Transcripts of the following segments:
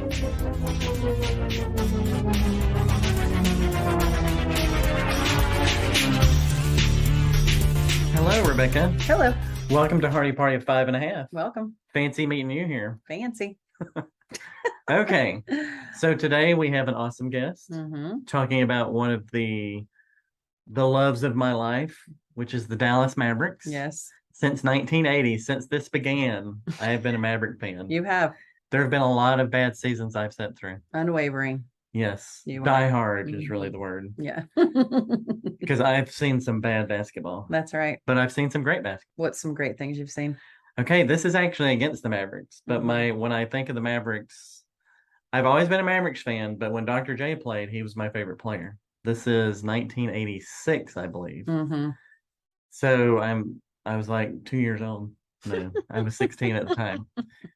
Hello, Rebecca. Hello. Welcome to Hardy Party of 5.5. Welcome. Fancy meeting you here. Fancy. Okay. So today we have an awesome guest talking about one of the loves of my life, which is the Dallas Mavericks. Yes. Since 1980, since this began, I have been a Maverick fan. You have. There have been a lot of bad seasons I've sat through. Unwavering. Yes. You Die are. hard is really the word. Yeah. Because I've seen some bad basketball. That's right. But I've seen some great basketball. What's some great things you've seen? Okay, this is actually against the Mavericks. But when I think of the Mavericks, I've always been a Mavericks fan, but when Dr. J played, he was my favorite player. This is 1986, I believe. So I was like 2 years old. No, I was 16 at the time.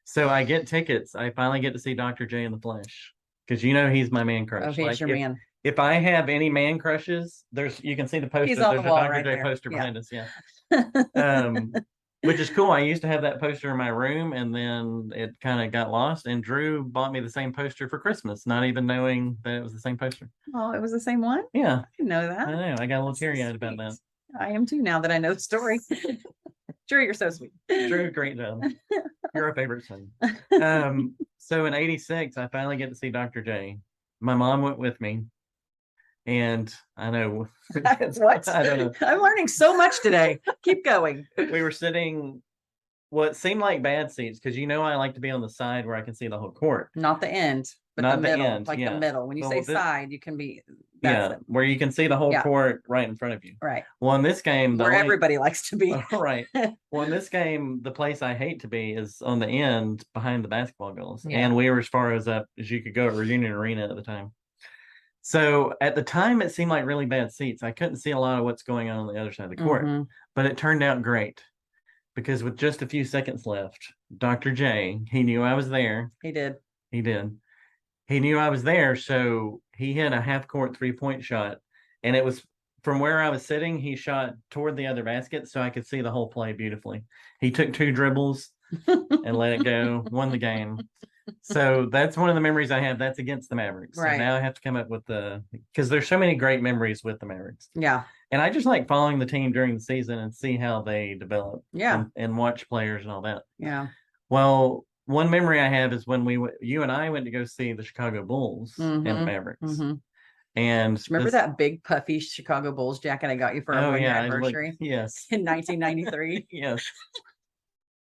So I get tickets. I finally get to see Dr. J in the flesh. Because he's my man crush. Oh, he's your man. If I have any man crushes, you can see the poster. He's on there's the wall a Dr. right J there. poster behind us. Yeah. Which is cool. I used to have that poster in my room, and then it kind of got lost. And Drew bought me the same poster for Christmas, not even knowing that it was the same poster. Oh, it was the same one? Yeah. I didn't know that. I know. I got a little teary-eyed about that. I am too now that I know the story. Drew, you're so sweet. Drew, great job. You're our favorite son. So in 86, I finally get to see Dr. J. My mom went with me. And I know. What? I don't know. I'm learning so much today. Keep going. We were sitting what seemed like bad seats because I like to be on the side where I can see the whole court. Not the end, but Not the middle. end, Like yeah. the middle. When you say side, you can be. Where you can see the whole court right in front of you. Right. Well, in this game, where everybody likes to be. Right. Well, in this game, the place I hate to be is on the end behind the basketball goals. Yeah. And we were as far as up as you could go at Reunion Arena at the time. So at the time, it seemed like really bad seats. I couldn't see a lot of what's going on the other side of the court. But it turned out great because with just a few seconds left, Dr. J, he knew I was there. He did. He knew I was there, so he hit a half-court three-point shot, and it was from where I was sitting, he shot toward the other basket, so I could see the whole play beautifully. He took 2 dribbles and let it go, won the game. So that's one of the memories I have. That's against the Mavericks. Right. So now I have to come up with because there's so many great memories with the Mavericks. Yeah. And I just like following the team during the season and see how they develop. Yeah. And watch players and all that. Yeah. Well, one memory I have is when you and I went to go see the Chicago Bulls and the Mavericks. And remember that big puffy Chicago Bulls jacket I got you for our 1 year anniversary? Yes. In 1993. Yes.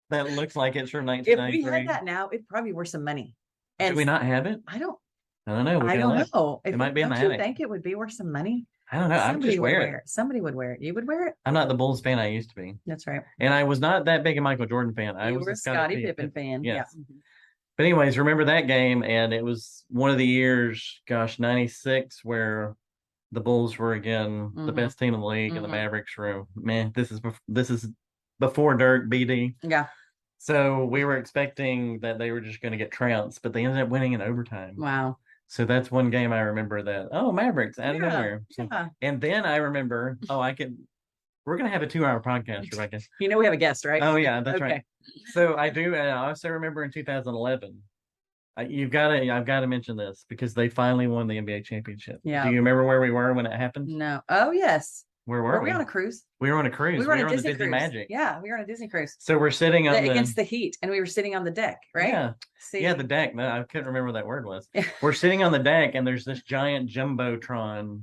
That looks like it's from 1993. If we had that now, it'd probably worth some money. And do we not have it? I don't know. I don't know. It might be in the attic. attic. You think it would be worth some money? I don't know. I would just wear it. Somebody would wear it. You would wear it? I'm not the Bulls fan I used to be. That's right. And I was not that big a Michael Jordan fan. I was a Scottie Pippen fan. Yes. Yeah. But anyways, remember that game, and it was one of the years, 96, where the Bulls were again the best team in the league, and the Mavericks were, man, this is before Dirk, BD. Yeah. So we were expecting that they were just going to get trounced, but they ended up winning in overtime. Wow. So that's one game I remember that, Mavericks out of nowhere. So, and then I remember, we're going to have a 2-hour podcast, Rebecca. We have a guest, right? Oh, yeah, that's right. So I do. And I also remember in 2011, I've got to mention this because they finally won the NBA championship. Yeah. Do you remember where we were when it happened? No. Oh, yes. Where were we? We on a cruise? We were on a cruise. We were on a Disney Disney cruise. Magic. Yeah, we were on a Disney cruise. So we're sitting on against the heat, and we were sitting on the deck, right? Yeah. See? Yeah, the deck. No, I couldn't remember what that word was. We're sitting on the deck, and there's this giant jumbotron,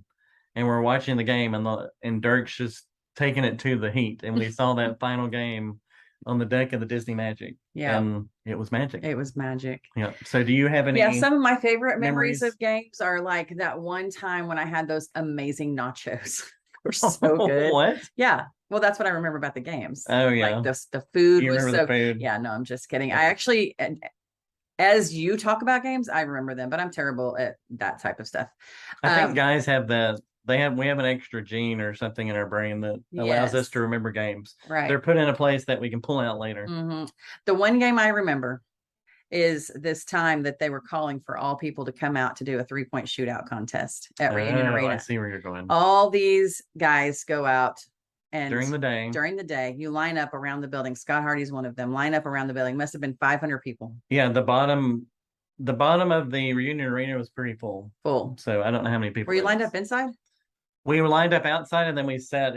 and we're watching the game, and Dirk's just taking it to the heat, and we saw that final game on the deck of the Disney Magic. Yeah. And it was magic. It was magic. Yeah. So do you have any? Yeah, some of my favorite memories of games are like that one time when I had those amazing nachos. Were so good. What? Yeah. Well, that's what I remember about the games. Oh, yeah. Like the food was so. The food? Yeah, no, I'm just kidding. I actually, as you talk about games, I remember them, but I'm terrible at that type of stuff. I think guys have that. We have an extra gene or something in our brain that allows us to remember games. Right. They're put in a place that we can pull out later. The one game I remember is this time that they were calling for all people to come out to do a 3-point shootout contest at Reunion Arena. I see where you're going. All these guys go out and during the day, you line up around the building. Scott Hardie's one of them. Line up around the building. Must have been 500 people. Yeah, the bottom the bottom of the reunion arena was pretty full. Full. So I don't know how many people. Were you lined up inside? We were lined up outside, and then we sat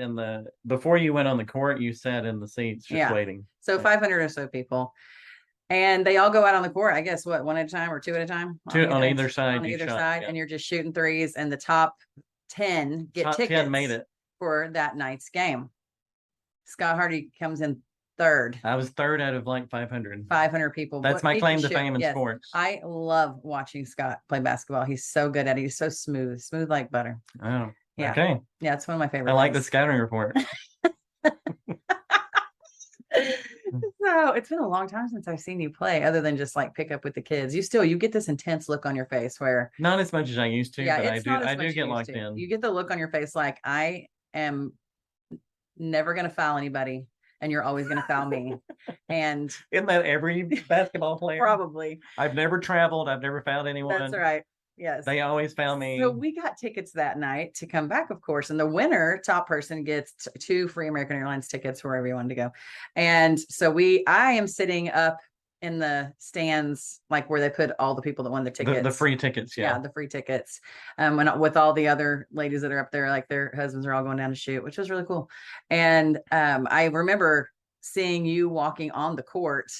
before you went on the court, you sat in the seats just waiting. So 500 or so people. And they all go out on the court, I guess, one at a time or two at a time? Two on either side. On either side. Yeah. And you're just shooting threes, and the top 10 get tickets 10 made it for that night's game. Scott Hardie comes in third. I was third out of like 500. 500 people. That's my claim to fame in sports. I love watching Scott play basketball. He's so good at it. He's so smooth like butter. Oh, yeah. Okay. Yeah, it's one of my favorite. I like the scouting report. So it's been a long time since I've seen you play, other than just like pick up with the kids. You get this intense look on your face where not as much as I used to, yeah, but I do get locked in. You get the look on your face like I am never gonna foul anybody, and you're always gonna foul me. And isn't that every basketball player? Probably. I've never traveled, I've never fouled anyone. That's right. Yes. They always found me. So we got tickets that night to come back, of course. And the winner, top person, gets 2 free American Airlines tickets wherever you wanted to go. And so I am sitting up in the stands, like where they put all the people that won the tickets. The free tickets, yeah. Yeah, the free tickets. With all the other ladies that are up there, like their husbands are all going down to shoot, which was really cool. And I remember seeing you walking on the court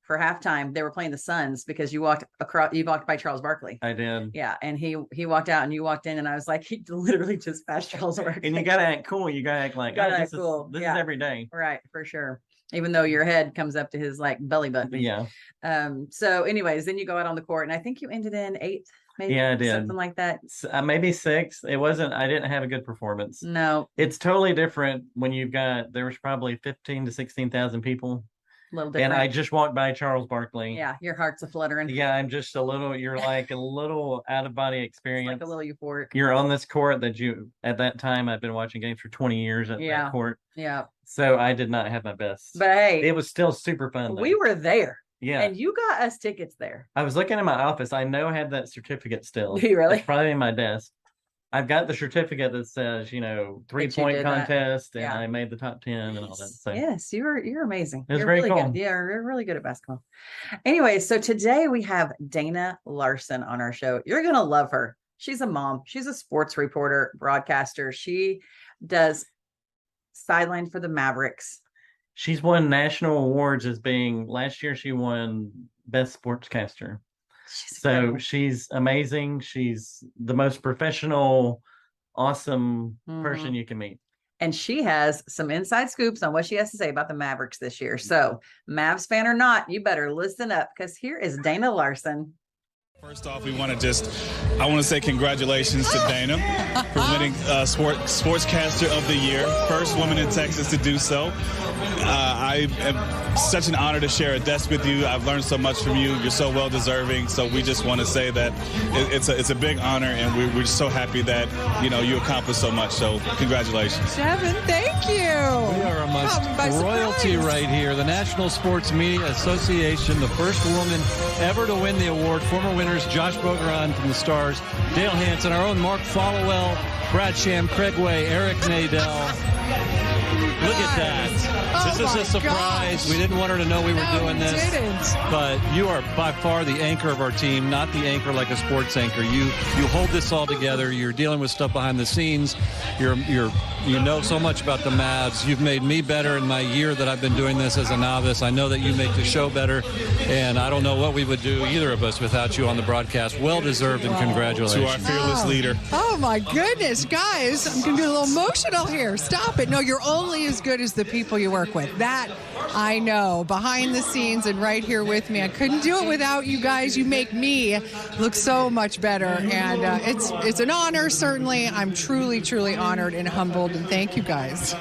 for halftime. They were playing the Suns because you walked by Charles Barkley. I did. Yeah. And he walked out and you walked in, and I was like, he literally just passed Charles Barkley. And you got to act cool. You got to act like, this is every day. Right. For sure. Even though your head comes up to his like belly button. Yeah. So anyways, then you go out on the court, and I think you ended in 8th. Maybe, yeah, I did. Something like that. Maybe 6th. I didn't have a good performance. No. It's totally different when there was probably 15 to 16,000 people. A little different. And I just walked by Charles Barkley. Yeah, your heart's a fluttering. Yeah, I'm just you're like a little out of body experience. It's like a little euphoric. You're on this court at that time, I've been watching games for 20 years at that court. Yeah. So I did not have my best. But hey, it was still super fun though. We were there. Yeah. And you got us tickets there. I was looking in my office. I know I have that certificate still. Do you really? It's probably in my desk. I've got the certificate that says, 3-point contest, and I made the top 10 and all that. So yes, you're amazing. It was very cool. Good. Yeah, you're really good at basketball. Anyway, so today we have Dana Larson on our show. You're gonna love her. She's a mom. She's a sports reporter, broadcaster. She does sideline for the Mavericks. She's won national awards last year she won Best Sportscaster. She's amazing. She's the most professional, awesome person you can meet. And she has some inside scoops on what she has to say about the Mavericks this year. So, Mavs fan or not, you better listen up, because here is Dana Larson. First off, I want to say congratulations to Dana for winning Sportscaster of the Year. First woman in Texas to do so. I am such an honor to share a desk with you. I've learned so much from you. You're so well deserving. So we just want to say that it's a big honor, and we're just so happy that you accomplished so much. So congratulations. Devin, thank you. We are amongst royalty right here. The National Sports Media Association, the first woman ever to win the award. Former winners Josh Bogeron from the Stars, Dale Hansen, our own Mark Followell, Brad Sham, Craig Way, Eric Nadell. Look at that. This is a surprise. We didn't want her to know we were doing this. But you are by far the anchor of our team, not the anchor like a sports anchor. You hold this all together. You're dealing with stuff behind the scenes. You know so much about the Mavs. You've made me better in my year that I've been doing this as a novice. I know that you make the show better, and I don't know what we would do, either of us, without you on the broadcast. Well deserved, and congratulations. To our fearless leader. Oh my goodness, guys. I'm going to get a little emotional here. Stop it. No, you're only as good as the people you work with. That I know. Behind the scenes and right here with me. I couldn't do it without you guys. You make me look so much better. And it's an honor, certainly. I'm truly, truly honored and humbled. And thank you guys.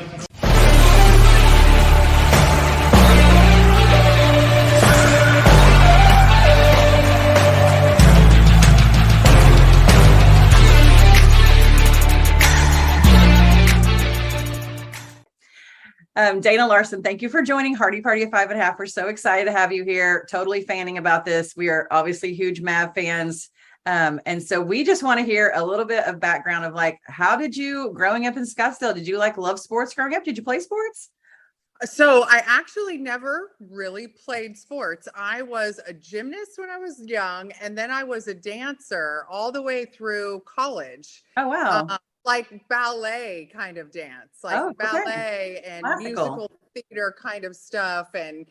Dana Larson, thank you for joining Hardie Party of 5.5. We're so excited to have you here. Totally fanning about this. We are obviously huge Mav fans. And so we just want to hear a little bit of background of how did you, growing up in Scottsdale, did you love sports growing up? Did you play sports? So I actually never really played sports. I was a gymnast when I was young, and then I was a dancer all the way through college. Oh, wow. Like ballet kind of dance, like Oh, okay. ballet and Classical. musical theater kind of stuff. And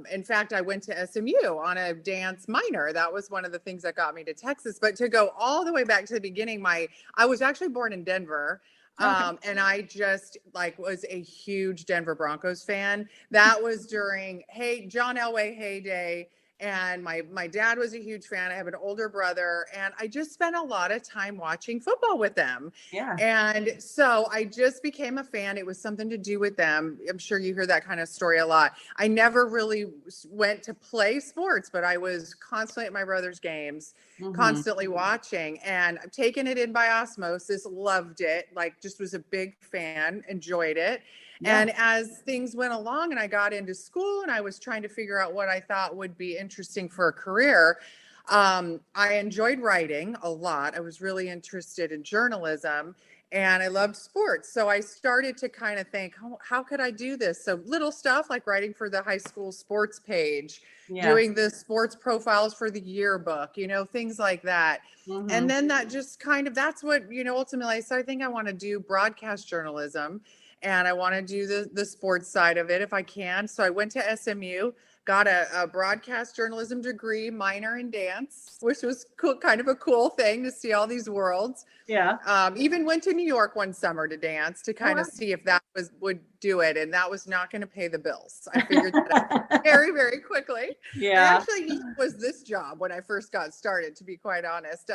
in fact, I went to SMU on a dance minor. That was one of the things that got me to Texas. But to go all the way back to the beginning, I was actually born in Denver. And I just was a huge Denver Broncos fan. That was during John Elway heyday. And my dad was a huge fan. I have an older brother, and I just spent a lot of time watching football with them. Yeah. And so I just became a fan. It was something to do with them. I'm sure you hear that kind of story a lot. I never really went to play sports, but I was constantly at my brother's games, constantly watching, and I've taken it in by osmosis, loved it, just was a big fan, enjoyed it. Yeah. And as things went along and I got into school and I was trying to figure out what I thought would be interesting for a career, I enjoyed writing a lot. I was really interested in journalism and I loved sports. So I started to kind of think, how could I do this? So little stuff like writing for the high school sports page, doing the sports profiles for the yearbook, things like that. And then that just that's what, ultimately I said, I think I want to do broadcast journalism. And I want to do the sports side of it if I can. So I went to SMU, got a broadcast journalism degree, minor in dance, which was cool, kind of a cool thing to see all these worlds. Yeah. Even went to New York one summer to dance to kind of see if that would do it. And that was not going to pay the bills. I figured that out very, very quickly. Yeah. I actually was this job when I first got started, to be quite honest.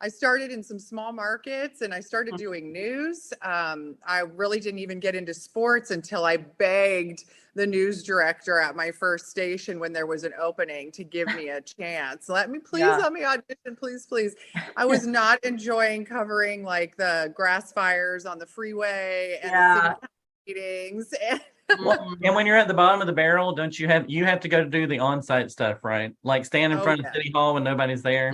I started in some small markets and I started doing news. I really didn't even get into sports until I begged the news director at my first station when there was an opening to give me a chance. Let me audition, please. I was not enjoying covering the grass fires on the freeway and the city meetings. And when you're at the bottom of the barrel, don't you have to go to do the on-site stuff, right? Like stand in front of City Hall when nobody's there.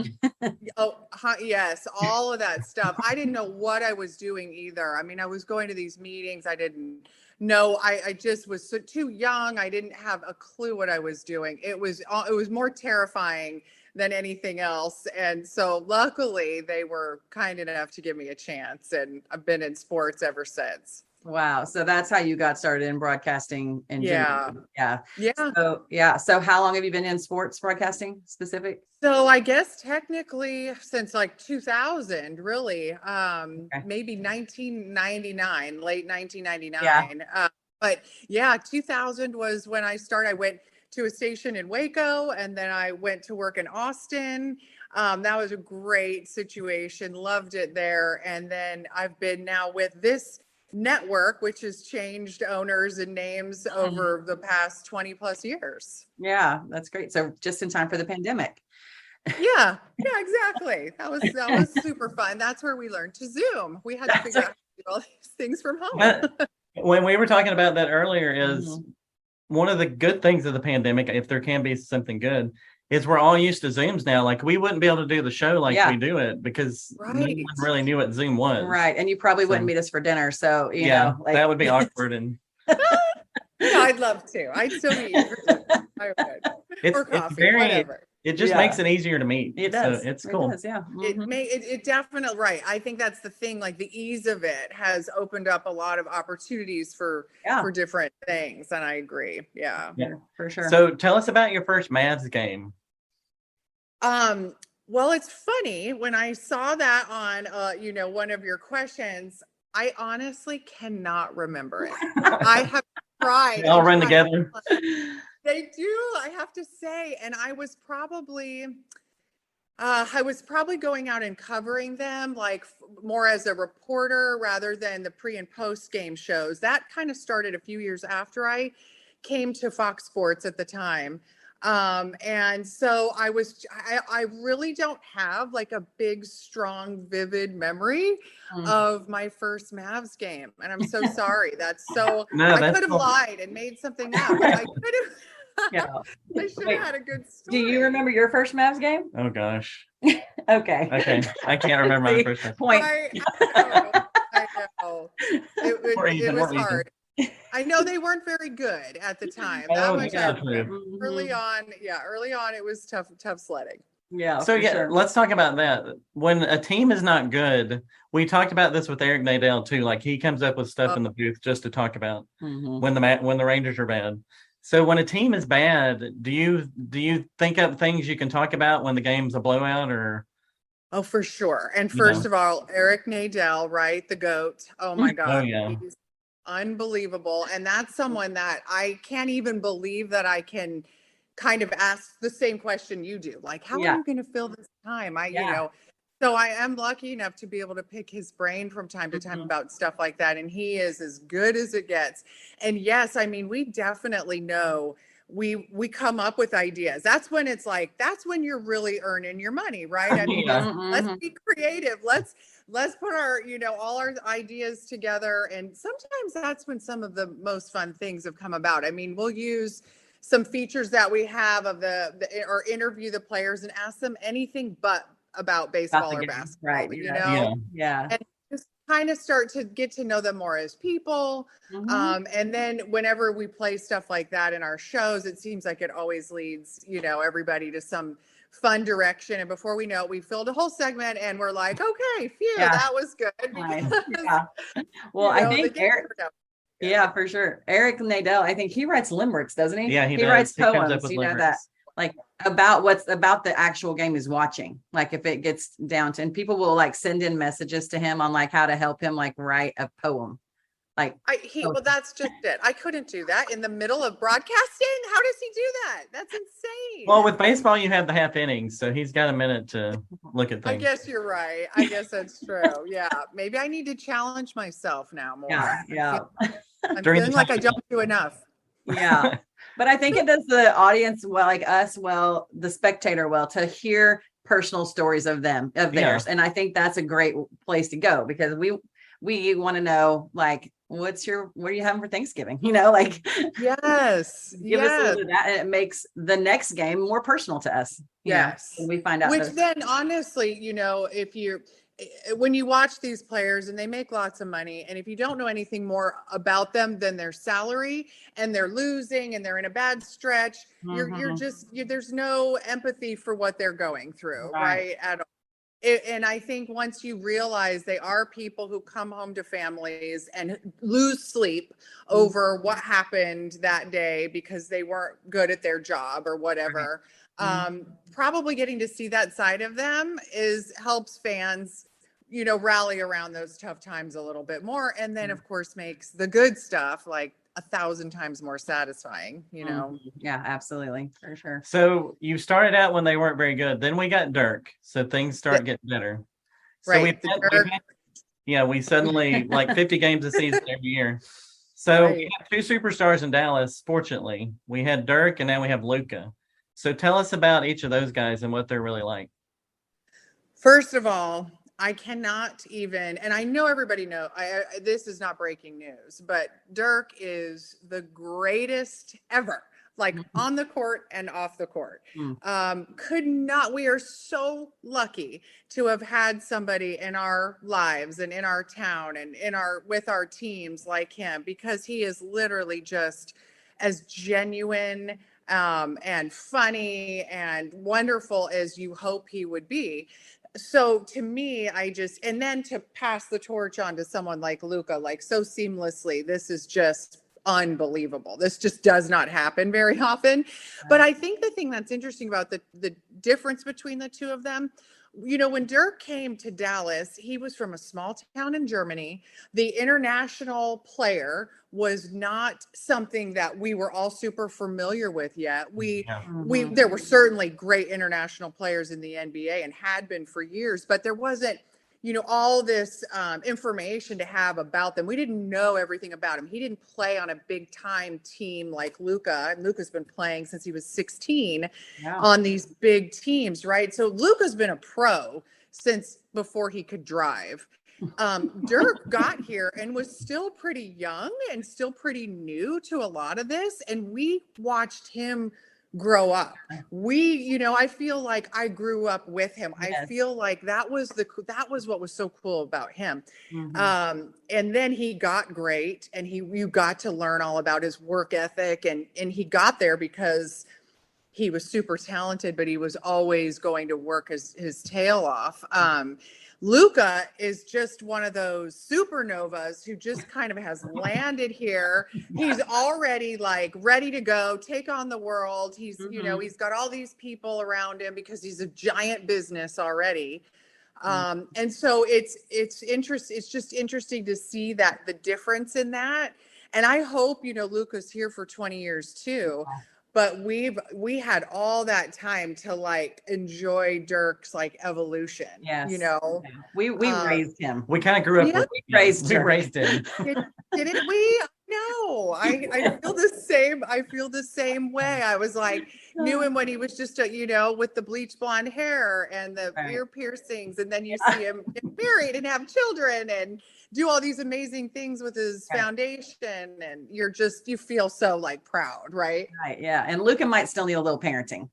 Yes, all of that stuff. I didn't know what I was doing either. I mean, I was going to these meetings. I didn't know. I just was too young. I didn't have a clue what I was doing. It was more terrifying than anything else. And so luckily they were kind enough to give me a chance, and I've been in sports ever since. Wow. So that's how you got started in broadcasting in general. Yeah. So how long have you been in sports broadcasting specific? So I guess technically since 2000, really, maybe 1999, late 1999. But 2000 was when I started. I went to a station in Waco, and then I went to work in Austin. That was a great situation. Loved it there. And then I've been now with this network, which has changed owners and names over the past 20 plus years. Yeah, that's great. So just in time for the pandemic. Yeah, exactly. That was super fun. That's where we learned to Zoom. We had to figure out how to do all these things from home. When we were talking about that earlier, is one of the good things of the pandemic, if there can be something good, is we're all used to Zooms now. We wouldn't be able to do the show we do it because no one really knew what Zoom was. Right. And you probably wouldn't meet us for dinner. So, you know, that would be awkward. And I'd love to. I'd still meet you for dinner. I would. For coffee, whatever. It just makes it easier to meet. It does. So it's cool. It does, yeah. It definitely, right. I think that's the thing. The ease of it has opened up a lot of opportunities for different things. And I agree. Yeah, for sure. So tell us about your first Mavs game. Well, it's funny when I saw that on, one of your questions, I honestly cannot remember it. I have tried. They all run together. They do, I have to say. And I was probably going out and covering them more as a reporter rather than the pre and post game shows. That kind of started a few years after I came to Fox Sports at the time. And so I really don't have a big, strong, vivid memory of my first Mavs game. And I'm so sorry. I could have lied and made something up. I could have. I should have had a good story. Do you remember your first Mavs game? Oh gosh. Okay. I can't remember my first time. Point. I know. It was hard. I know they weren't very good at the time. That Oh, much yeah, I true. remember. Early on, it was tough sledding. Yeah. So for yeah, sure. let's talk about that. When a team is not good, we talked about this with Eric Nadell too. Like he comes up with stuff in the booth just to talk about Mhm. when the Rangers are bad. So when a team is bad, do you think up things you can talk about when the game's a blowout or? Oh, for sure. And You first know. of all, Eric Nadell, right? The GOAT. Oh my Oh God. yeah. He's unbelievable. And that's someone that I can't even believe that I can kind of ask the same question you do. Like, how are Yeah. you going to fill this time? Yeah. So I am lucky enough to be able to pick his brain from time to time Mhm. about stuff like that. And he is as good as it gets. And yes, I mean, we definitely know we come up with ideas. That's when that's when you're really earning your money, right? I mean, Yeah. let's be creative. Let's put our, all our ideas together. And sometimes that's when some of the most fun things have come about. I mean, we'll use some features that we have of or interview the players and ask them anything but about baseball or game, basketball, right? Yeah. Yeah. and just kind of start to get to know them more as people. Mhm. And then whenever we play stuff like that in our shows, it seems like it always leads, everybody to some fun direction. And before we know it, we filled a whole segment and we're like, okay, phew, Yeah. that was good. Nice. Because, Yeah. Well, I the think game Eric. turned out good. Yeah, for sure. Eric Nadell, I think he writes limericks, doesn't he? Yeah, he He does. writes He comes up poems, with that limericks. like about what's about the actual game he's watching. Like if it gets down to, and people will like send in messages to him on like how to help him like write a poem. Like Well, that's just it. I couldn't do that in the middle of broadcasting. How does he do that? That's insane. Well, with baseball, you have the half innings, so he's got a minute to look at I things. guess you're right. I guess that's true. Yeah. Maybe I need to challenge myself now more. yeah. I'm During the feeling like I time. don't do enough. Yeah. But I think it does the audience well, like us well, the spectator well, to hear personal stories of theirs. And I think that's a great place to go because we want to know like what are you having for Thanksgiving? Like Yes. give us a little bit of that. And it makes the next game more personal to us. Yes. And we find out Which then honestly, when you watch these players and they make lots of money, and if you don't know anything more about them than their salary and they're losing and they're in a bad stretch, there's no empathy for what they're going through, right? At all. And I think once you realize they are people who come home to families and lose sleep over what happened that day because they weren't good at their job or whatever, probably getting to see that side of them helps fans, rally around those tough times a little bit more. And then of course makes the good stuff like 1,000 times more satisfying, Yeah, absolutely. For sure. So you started out when they weren't very good. Then we got Dirk. So things start getting better. So Right. we suddenly like 50 games a season every year. So we have two superstars in Dallas, fortunately. We had Dirk and now we have Luka. So tell us about each of those guys and what they're really like. First of all, I cannot even, and I know everybody this is not breaking news, but Dirk is the greatest ever, like on the court and off the court. We are so lucky to have had somebody in our lives and in our town and with our teams like him, because he is literally just as genuine and funny and wonderful as you hope he would be. So to me, and then to pass the torch on to someone like Luka, like so seamlessly, this is just unbelievable. This just does not happen very often. But I think the thing that's interesting about the difference between the two of them, when Dirk came to Dallas, he was from a small town in Germany. The international player was not something that we were all super familiar with yet. There were certainly great international players in the NBA and had been for years, but there wasn't, all this information to have about them. We didn't know everything about him. He didn't play on a big time team like Luka. And Luka's been playing since he was 16 on these big teams, right? So Luka's been a pro since before he could drive. Dirk got here and was still pretty young and still pretty new to a lot of this. And we watched him grow up. I feel like I grew up with him. Yes. I feel like that was what was so cool about him. Mhm. And then he got great, and you got to learn all about his work ethic, and he got there because he was super talented, but he was always going to work his tail off. Luka is just one of those supernovas who just kind of has landed here. He's already like ready to go take on the world. He's, he's got all these people around him because he's a giant business already. And so it's just interesting to see that the difference in that. And I hope, Luka's here for 20 years too. But we had all that time to like enjoy Dirk's like evolution. Yes. We raised him. We kind of grew up with we raised him. Didn't we? No, I feel the same. I feel the same way. I was like, knew him when he was just with the bleach blonde hair and the ear piercings, and then you see him get married and have children and do all these amazing things with his foundation, and you feel so like proud, right? Right. Yeah. And Luka might still need a little parenting,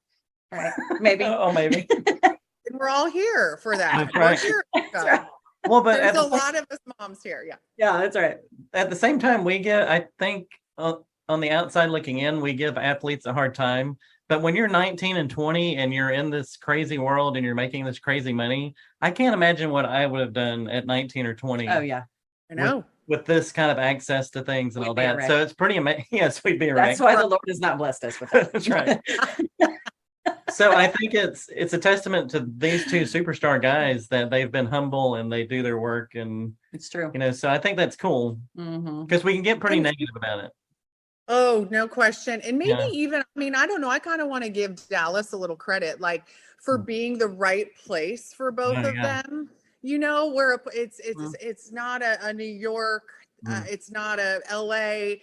right? Maybe. Maybe. And we're all here for that. That's right. We're here. That's right. Well, but there's a lot of us moms here. Yeah. Yeah, that's right. At the same time, I think on the outside looking in, we give athletes a hard time. But when you're 19 and 20 and you're in this crazy world and you're making this crazy money, I can't imagine what I would have done at 19 or 20. Oh, yeah. I know. With this kind of access to things and all that. So it's pretty amazing. Yes, we'd be right. That's why the Lord has not blessed us with that. That's right. So I think it's a testament to these two superstar guys that they've been humble and they do their work, and it's true. So I think that's cool because we can get pretty negative about it. Oh, no question. And maybe even, I don't know. I kind of want to give Dallas a little credit, like for being the right place for both of them. Where it's not a New York, it's not a LA.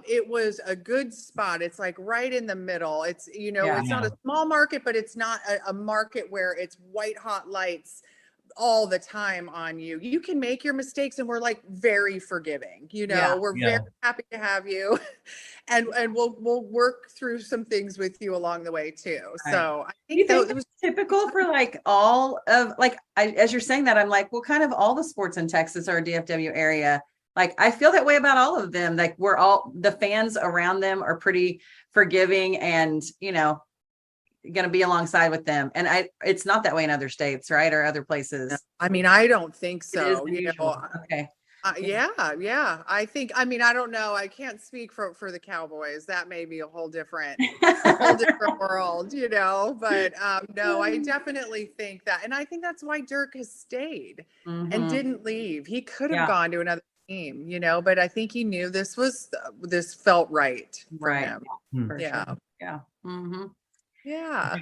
It was a good spot. It's like right in the middle. It's, it's not a small market, but it's not a market where it's white hot lights all the time on you. You can make your mistakes, and we're like very forgiving, we're very happy to have you and we'll work through some things with you along the way too. Right. So I think it was typical for like all of as you're saying that, I'm like, well, kind of all the sports in Texas or DFW area. Like, I feel that way about all of them. Like, the fans around them are pretty forgiving and, going to be alongside with them. And it's not that way in other states, right? Or other places. I don't think so. Okay. Yeah. I think, I don't know. I can't speak for the Cowboys. That may be a whole different world, but no, I definitely think that. And I think that's why Dirk has stayed and didn't leave. He could have gone to another team, but I think he knew this felt right for him. Yeah. Sure. Yeah. Mm-hmm. Yeah.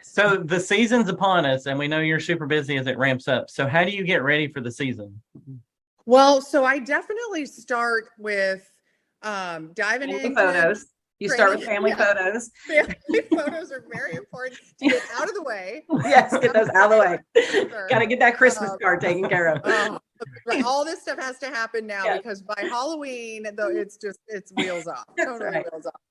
So the season's upon us, and we know you're super busy as it ramps up. So how do you get ready for the season? Well, so I definitely start with diving into photos. You start with family photos. Family photos are very important to get out of the way. Yes, get those out of the way. Sure. Got to get that Christmas card taken care of. All this stuff has to happen now because by Halloween, though, it's wheels off. Totally wheels off.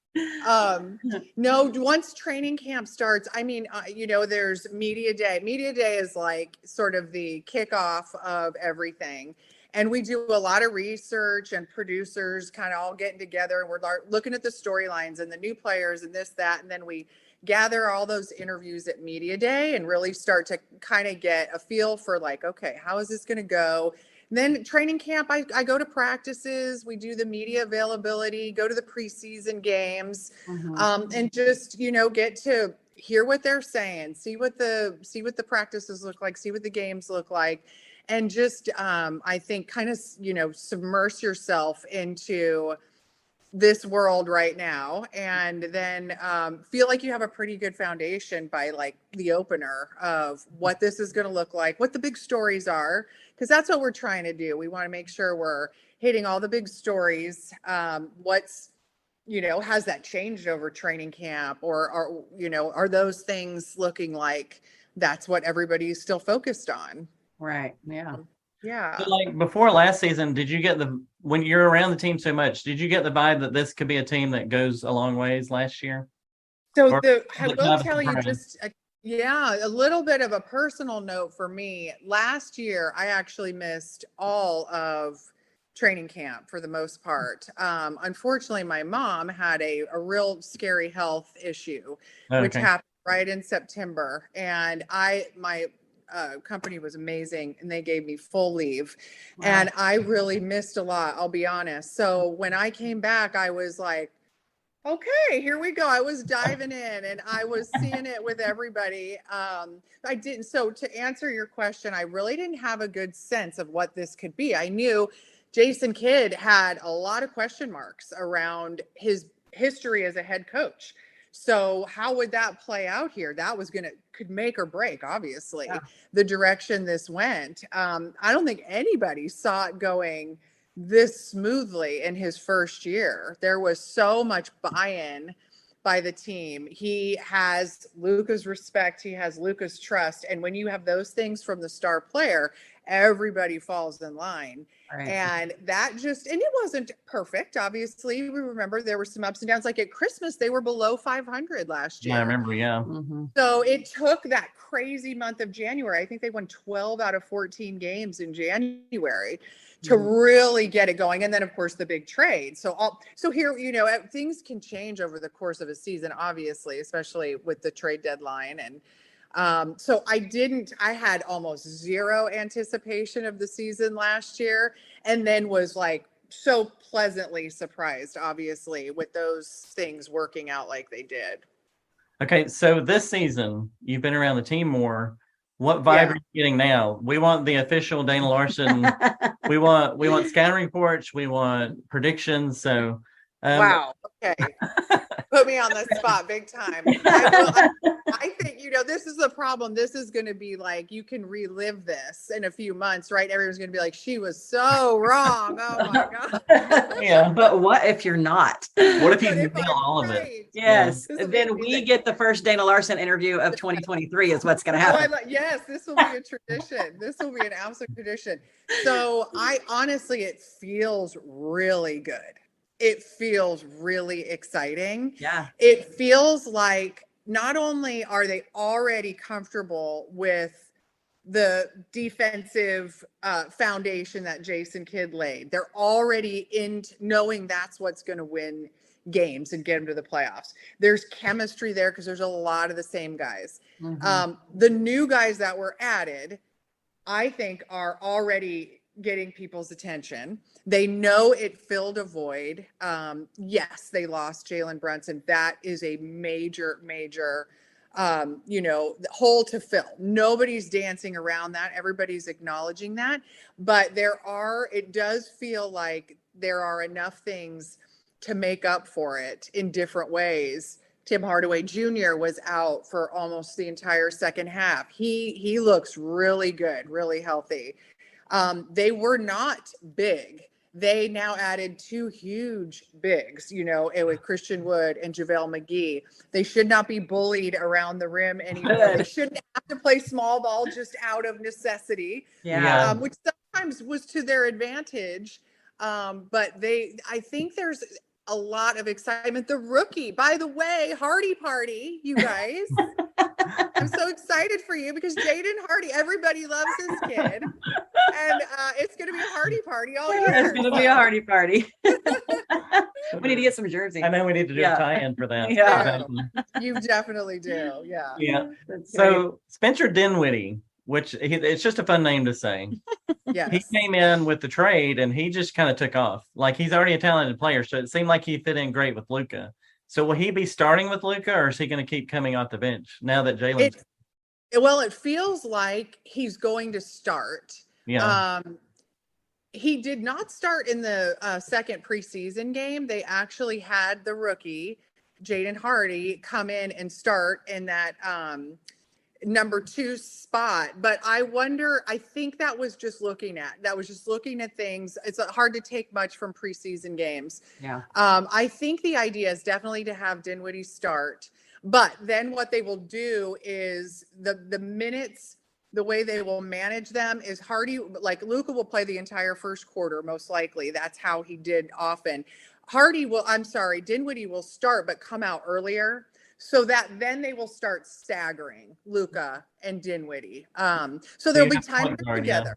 No, once training camp starts, there's media day. Media day is like sort of the kickoff of everything. And we do a lot of research, and producers kind of all getting together, and we're looking at the storylines and the new players and this, that. And then we gather all those interviews at media day and really start to kind of get a feel for like, okay, how is this going to go? And then training camp, I go to practices, we do the media availability, go to the preseason games, and just, get to hear what they're saying, see what the practices look like, see what the games look like. And just, I think kind of, submerge yourself into this world right now, and then feel like you have a pretty good foundation by like the opener of what this is going to look like, what the big stories are, because that's what we're trying to do. We want to make sure we're hitting all the big stories. What's, has that changed over training camp, or are those things looking like that's what everybody's still focused on? Right. Yeah. Yeah. But like before last season, did you get when you're around the team so much, did you get the vibe that this could be a team that goes a long ways last year? So Or I is it will not tell you surprise? just, yeah, a little bit of a personal note for me. Last year, I actually missed all of training camp for the most part. Unfortunately, my mom had a real scary health issue, which Okay. happened right in September. And my company was amazing and they gave me full leave. Wow. And I really missed a lot, I'll be honest. So when I came back, I was like, okay, here we go. I was diving in and I was seeing it with everybody. I didn't. So to answer your question, I really didn't have a good sense of what this could be. I knew Jason Kidd had a lot of question marks around his history as a head coach. So how would that play out here? That was could make or break, obviously, Yeah. the direction this went. I don't think anybody saw it going this smoothly in his first year. There was so much buy-in by the team. He has Luka's respect, he has Luka's trust, and when you have those things from the star player, everybody falls in line. Right. And that and it wasn't perfect. Obviously, we remember there were some ups and downs. Like at Christmas, they were below 500 last year. Yeah, I remember. Yeah. Mm-hmm. So it took that crazy month of January. I think they won 12 out of 14 games in January to really get it going. And then of course the big trade. So here, things can change over the course of a season, obviously, especially with the trade deadline. And so I had almost zero anticipation of the season last year, and then was like so pleasantly surprised, obviously, with those things working out like they did. Okay, so this season you've been around the team more. What vibe are you getting now? We want the official Dana Larson. we want scouting reports. We want predictions. So, wow. Okay. Put me on the spot big time. I think, this is the problem. This is going to be like, you can relive this in a few months, right? Everyone's going to be like, she was so wrong. Oh my God. Yeah. But what if you're not? What if you But if nail I'm all of it? right, Yes. This will be Then we amazing. get the first Dana Larson interview of 2023 is what's going to happen. Yes, this will be a tradition. This will be an absolute tradition. So it feels really good. It feels really exciting. Yeah. It feels like not only are they already comfortable with the defensive foundation that Jason Kidd laid, they're already in knowing that's what's going to win games and get them to the playoffs. There's chemistry there because there's a lot of the same guys. Mm-hmm. The new guys that were added, I think, are already getting people's attention. They know it filled a void. Yes, they lost Jalen Brunson. That is a major hole to fill. Nobody's dancing around that. Everybody's acknowledging that. But it does feel like there are enough things to make up for it in different ways. Tim Hardaway Jr. was out for almost the entire second half. He looks really good, really healthy. They were not big. They now added two huge bigs, with Christian Wood and JaVale McGee. They should not be bullied around the rim anymore. They shouldn't have to play small ball just out of necessity, Yeah. which sometimes was to their advantage. But I think there's a lot of excitement. The rookie, by the way, Hardie Party, you guys. I'm so excited for you because Jaden Hardie, everybody loves his kid. And it's going to be a Hardie Party all year. It's going to be a Hardie Party. We need to get some jerseys. I know we need to do a tie-in for that. Yeah. You definitely do. Yeah. Yeah. That's So Spencer Dinwiddie, it's just a fun name to say. Yes. He came in with the trade and he just kind of took off. Like he's already a talented player, so it seemed like he fit in great with Luka. So will he be starting with Luka, or is he going to keep coming off the bench now that Jalen's? It feels like he's going to start. Yeah. He did not start in the second preseason game. They actually had the rookie, Jaden Hardie, come in and start in that number 2 spot. But I think that was just looking at things. It's hard to take much from preseason games. Yeah. I think the idea is definitely to have Dinwiddie start, but then what they will do is the minutes, the way they will manage them is Luka will play the entire first quarter, most likely. That's how he did often. Dinwiddie will start, but come out earlier. so that then they will start staggering Luka and Dinwiddie. So there'll be times together.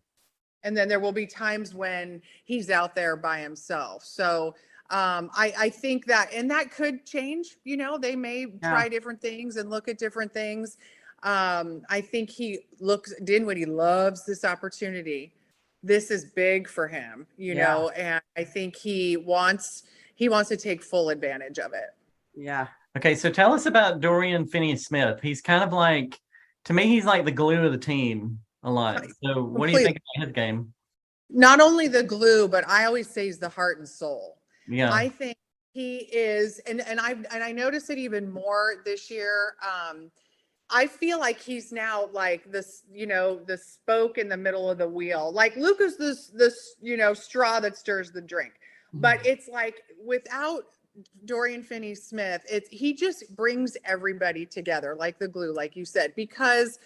And then there will be times when he's out there by himself. So I think that, and that could change, they may try different things and look at different things. I think Dinwiddie loves this opportunity. This is big for him, know, and I think he wants to take full advantage of it. Yeah. Okay. So tell us about Dorian Finney-Smith. He's kind of like, to me, he's like the glue of the team a lot. So what do you think about his game? Not only the glue, but I always say he's the heart and soul. Yeah. I think he is, and I notice it even more this year. I feel like he's now like this, the spoke in the middle of the wheel. Like Luka's this straw that stirs the drink. But it's like without Dorian Finney-Smith, he just brings everybody together like the glue, like you said, because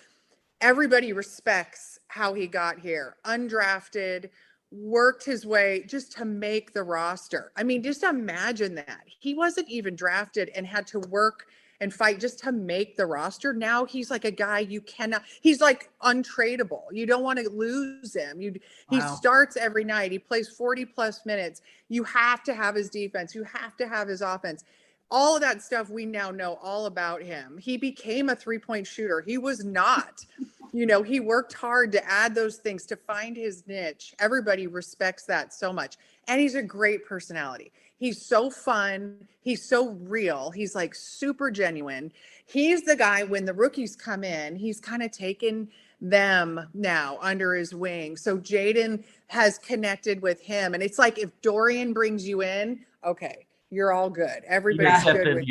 everybody respects how he got here. Undrafted, worked his way just to make the roster. I mean, just imagine that. He wasn't even drafted and had to work and fight just to make the roster. Now he's like a guy he's like untradeable. You don't want to lose him. He starts every night. He plays 40 plus minutes. You have to have his defense. You have to have his offense. All of that stuff we now know all about him. He became a 3-point shooter. He was not. He worked hard to add those things, to find his niche. Everybody respects that so much. And he's a great personality. He's so fun. He's so real. He's like super genuine. He's the guy when the rookies come in, he's kind of taken them now under his wing. So Jaden has connected with him. And it's like if Dorian brings you in, okay, you're all good. Everybody's good with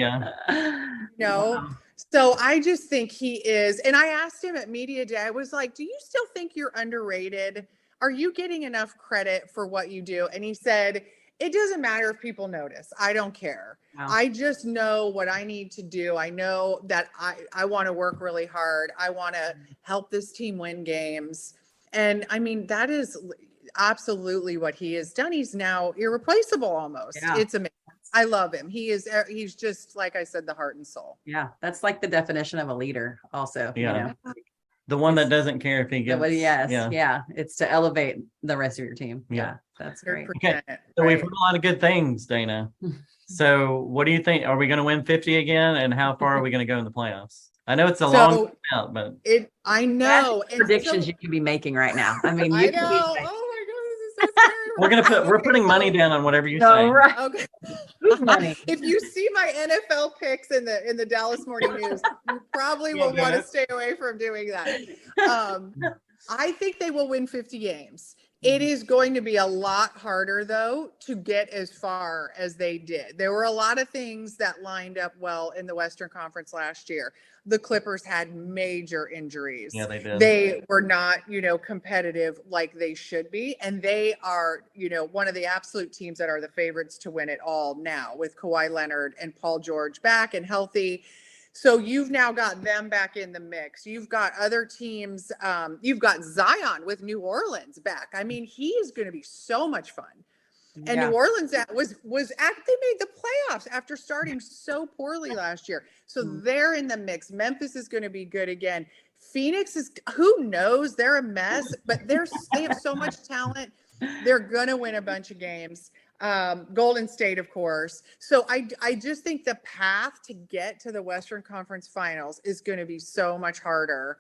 Wow. So I just think he is. And I asked him at Media Day, I was like, do you still think you're underrated? Are you getting enough credit for what you do? And he said, it doesn't matter if people notice. I don't care. Wow. I just know what I need to do. I know that I want to work really hard. I want to help this team win games. And I mean, that is absolutely what he has done. He's now irreplaceable almost. Yeah. It's amazing. I love him. He's just, like I said, the heart and soul. Yeah. That's like the definition of a leader also. Yeah. The one that doesn't care if he gets. Yeah. It's to elevate the rest of your team. Yeah. That's great. Okay. So we've heard a lot of good things, Dana. So what do you think? Are we going to win 50 again? And how far are we going to go in the playoffs? I know it's a long out, but I know predictions you can be making right now. I mean, I know. We're putting money down on whatever you say. Right. Okay. Money. If you see my NFL picks in the Dallas Morning News, you probably will want to stay away from doing that. I think they will win 50 games. It is going to be a lot harder, though, to get as far as they did. There were a lot of things that lined up well in the Western Conference last year. The Clippers had major injuries. Yeah, they did. They were not, competitive like they should be. And they are, one of the absolute teams that are the favorites to win it all now with Kawhi Leonard and Paul George back and healthy. So you've now got them back in the mix. You've got other teams. You've got Zion with New Orleans back. I mean, he is going to be so much fun. And New Orleans they made the playoffs after starting so poorly last year. So they're in the mix. Memphis is going to be good again. Phoenix is, who knows? They're a mess, but they have so much talent. They're going to win a bunch of games. Golden State, of course. So I just think the path to get to the Western Conference Finals is going to be so much harder.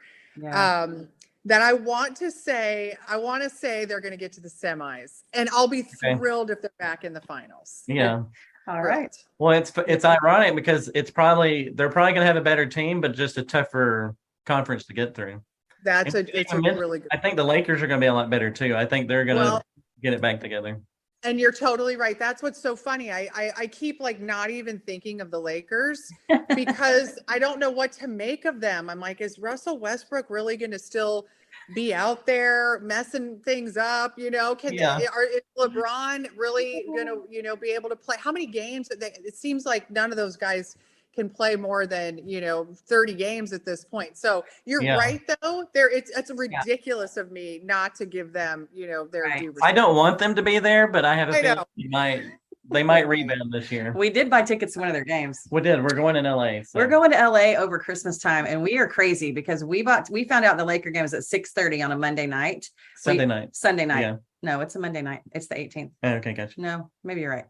That I want to say they're going to get to the semis, and I'll be thrilled if they're back in the finals. Yeah. All right. Well, it's ironic because they're probably going to have a better team, but just a tougher conference to get through. It's a really good. I think the Lakers are going to be a lot better too. I think they're going to get it back together. And you're totally right. That's what's so funny. I keep not even thinking of the Lakers because I don't know what to make of them. I'm like, is Russell Westbrook really going to still be out there messing things up? Is LeBron really going to, be able to play? How many games? It seems like none of those guys can play more than 30 games at this point. So you're right though. It's ridiculous of me not to give them their due respect. I don't want them to be there, but I have a feeling They might rebound this year. We did buy tickets to one of their games. We did. We're going in LA. So. We're going to LA over Christmas time, and we are crazy because we found out the Laker game is at 6:30 on a Monday night. Sunday night. Yeah. No, it's a Monday night. It's the 18th. Oh, okay, gotcha. No, maybe you're right.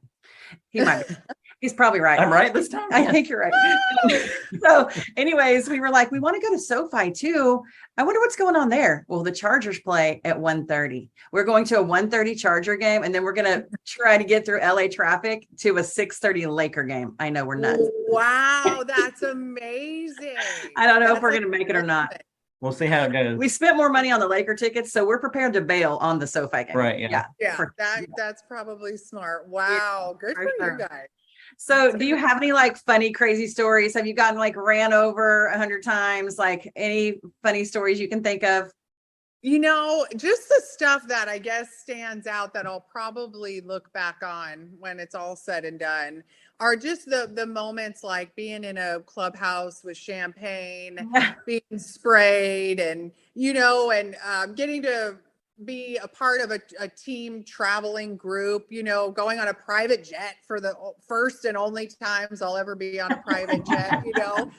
He might be. He's probably right. I'm right this time. I think you're right. So anyways, we were like, we want to go to SoFi too. I wonder what's going on there. Well, the Chargers play at 1:30. We're going to a 1:30 Charger game, and then we're going to try to get through LA traffic to a 6:30 Laker game. I know, we're nuts. Wow, that's amazing. I don't know if we're going to make it or not. We'll see how it goes. We spent more money on the Laker tickets, so we're prepared to bail on the SoFi game. Right, yeah. Yeah, that's probably smart. Wow, good for you guys. So do you have any like funny, crazy stories? Have you gotten like ran over 100 times? Like any funny stories you can think of? You know, just the stuff that I guess stands out that I'll probably look back on when it's all said and done are just the moments like being in a clubhouse with champagne, being sprayed, and, you know, and getting to be a part of a team traveling group, you know, going on a private jet for the first and only times I'll ever be on a private jet, you know,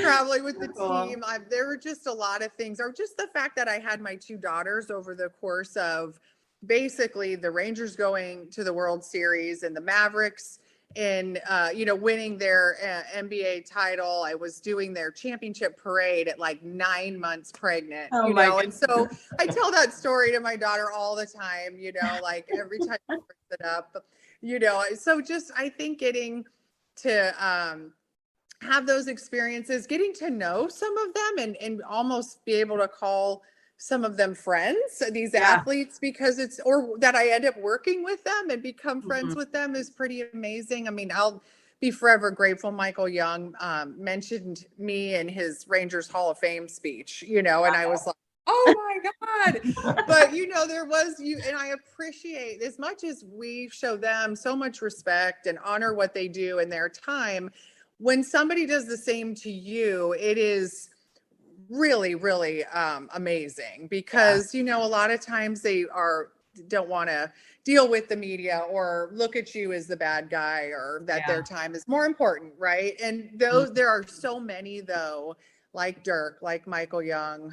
traveling with the team. There were just a lot of things, or just the fact that I had my two daughters over the course of basically the Rangers going to the World Series and the Mavericks in, you know, winning their NBA title. I was doing their championship parade at like 9 months pregnant, you know, and so I tell that story to my daughter all the time, you know, like every time she brings it up, you know, so just, I think getting to, have those experiences, getting to know some of them and almost be able to call some of them friends, these athletes, because or that I end up working with them and become friends with them is pretty amazing. I mean, I'll be forever grateful. Michael Young mentioned me in his Rangers Hall of Fame speech, you know, and I was like, oh my God. But, you know, there was and I appreciate, as much as we show them so much respect and honor what they do in their time, when somebody does the same to you, it is really, really amazing, because, you know, a lot of times they don't want to deal with the media or look at you as the bad guy, or that their time is more important. Right. And there are so many though, like Dirk, like Michael Young,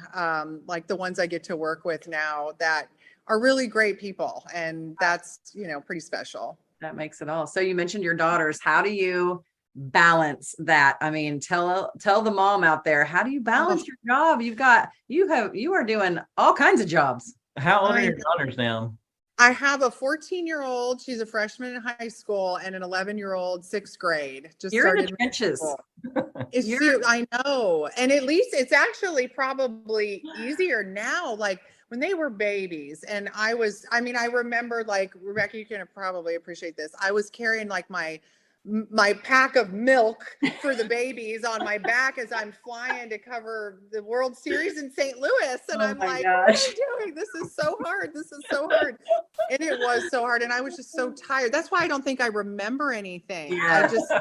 like the ones I get to work with now, that are really great people. And that's, you know, pretty special. That makes it all. So you mentioned your daughters. How do you balance that? I mean, tell the mom out there, how do you balance your job? You are doing all kinds of jobs. How old are your daughters now? I have a 14-year-old, she's a freshman in high school, and an 11-year-old, 6th grade. You're in the trenches. I know. And at least it's actually probably easier now. Like when they were babies, and I remember, like, Rebecca, you can probably appreciate this. I was carrying like my pack of milk for the babies on my back as I'm flying to cover the World Series in St. Louis. And I'm like, what are you doing? This is so hard. This is so hard. And it was so hard. And I was just so tired. That's why I don't think I remember anything. I just,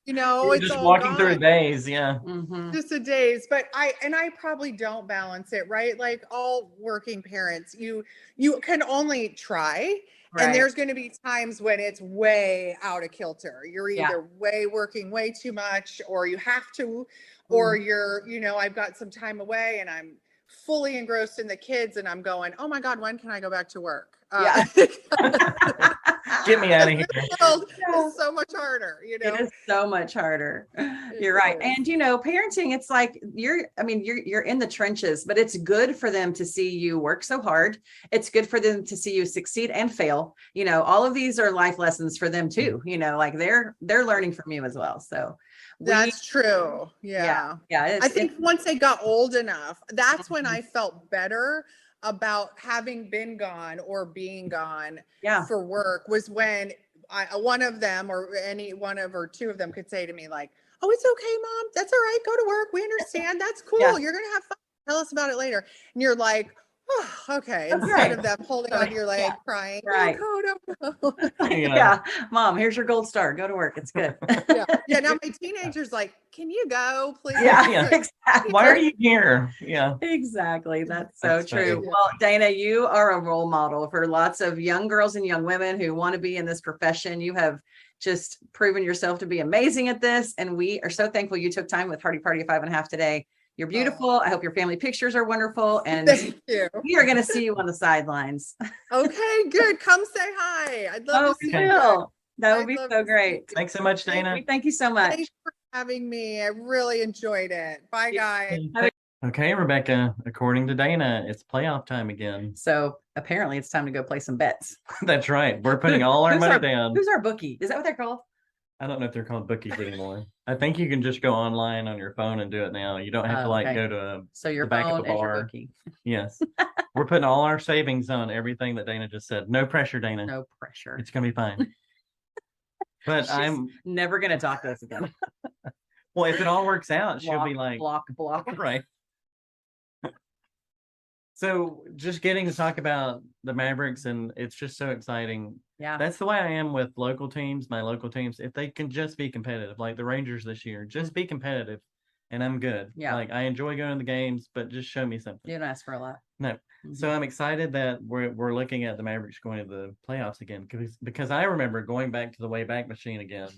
you know, it's just all walking through gone. days. Yeah. Just a days. But I probably don't balance it, right? Like all working parents, you can only try. Right. And there's going to be times when it's way out of kilter. You're either working way too much, or you have to, or you're, you know, I've got some time away and I'm fully engrossed in the kids and I'm going, oh my God, when can I go back to work? Get me out of here. It's so much harder, you know. It is so much harder. You're right. And, you know, parenting, it's like you're in the trenches, but it's good for them to see you work so hard. It's good for them to see you succeed and fail. You know, all of these are life lessons for them too. You know, like they're learning from you as well. So that's true. Yeah. I think once they got old enough, that's when I felt better about having been gone or being gone for work, was when one of them, or any one of or two of them, could say to me like, oh, it's okay, Mom. That's all right. Go to work. We understand. That's cool. You're going to have fun. Tell us about it later. And you're like, Okay. That's Instead right. of them holding on to your leg, Yeah. crying. Right. Oh, no. Yeah. Mom, here's your gold star. Go to work. It's good. Yeah. Now my teenager's like, can you go, please? Yeah, Yeah. exactly. Why are you here? Yeah. Exactly. That's so That's true. funny. Well, Dana, you are a role model for lots of young girls and young women who want to be in this profession. You have just proven yourself to be amazing at this. And we are so thankful you took time with Hardy Party of 5.5 today. You're beautiful. I hope your family pictures are wonderful. And Thank you. we are going to see you on the sidelines. Okay, good. Come say hi. I'd love Oh, to see we you. will. That would I'd be love so to see great. Thanks so much, Dana. Thank you so much. Thanks for having me. I really enjoyed it. Bye, guys. Okay, Rebecca, according to Dana, it's playoff time again. So apparently it's time to go play some bets. That's right. We're putting all our Who's money our- down. Who's our bookie? Is that what they're called? I don't know if they're called bookies anymore. I think you can just go online on your phone and do it now. You don't have to Okay. go to So your the back of phone a is your bar. bookie. Yes. We're putting all our savings on everything that Dana just said. No pressure, Dana. No pressure. It's gonna be fine. But She's I'm never going to talk to us again. well, if it all works out, she'll be like block. right. So just getting to talk about the Mavericks, and it's just so exciting. Yeah. That's the way I am with local teams, my local teams. If they can just be competitive, like the Rangers this year, just be competitive and I'm good. Yeah. Like I enjoy going to the games, but just show me something. You don't ask for a lot. No. So I'm excited that we're looking at the Mavericks going to the playoffs again because I remember going back to the Wayback Machine again,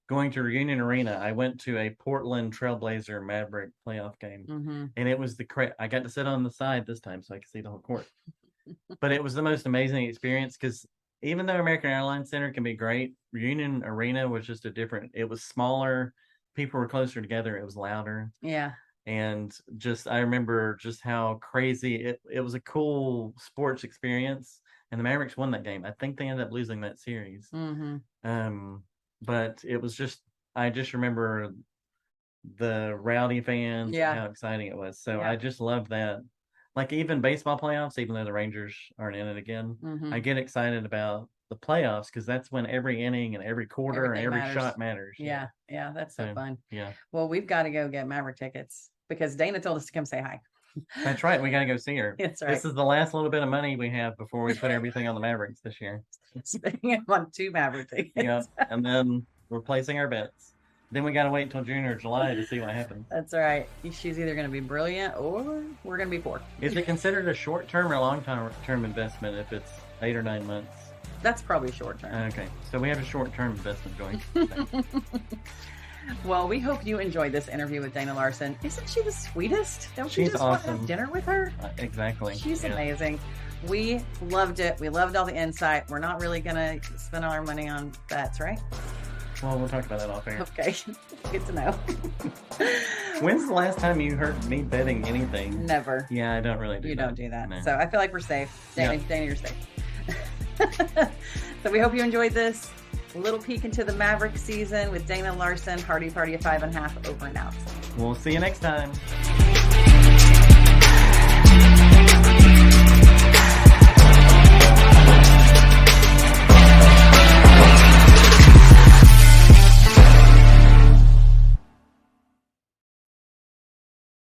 going to Reunion Arena. I went to a Portland Trailblazer Maverick playoff game, and it was I got to sit on the side this time so I could see the whole court. But it was the most amazing experience because even though American Airlines Center can be great, Reunion Arena was just it was smaller. People were closer together. It was louder. Yeah. And I remember just how crazy it was a cool sports experience. And the Mavericks won that game. I think they ended up losing that series. But it was I just remember the rowdy fans and how exciting it was. So I just love that. Like even baseball playoffs, even though the Rangers aren't in it again, I get excited about the playoffs because that's when every inning and every quarter and every shot matters. Yeah. Yeah. That's so fun. Yeah. Well, we've got to go get Maverick tickets because Dana told us to come say hi. That's right. We got to go see her. That's right. This is the last little bit of money we have before we put everything on the Mavericks this year. Spending it on 2 Maverick tickets. Yeah. And then we're placing our bets. Then we got to wait until June or July to see what happens. That's right. She's either going to be brilliant or we're going to be poor. Is it considered a short-term or long-term investment if it's 8 or 9 months? That's probably short term. Okay. So we have a short-term investment going. Well, we hope you enjoyed this interview with Dana Larson. Isn't she the sweetest? Don't you She's just want to awesome. have dinner with her? Exactly. She's amazing. We loved it. We loved all the insight. We're not really going to spend all our money on bets, right? Well, we'll talk about that off air. Okay. Good to know. When's the last time you heard me betting anything? Never. Yeah, I don't really do You that. don't do that. No. So I feel like we're safe. Dana, Dana, you're safe. So we hope you enjoyed this little peek into the Maverick season with Dana Larson, Hardy Party of 5.5, over and out. We'll see you next time.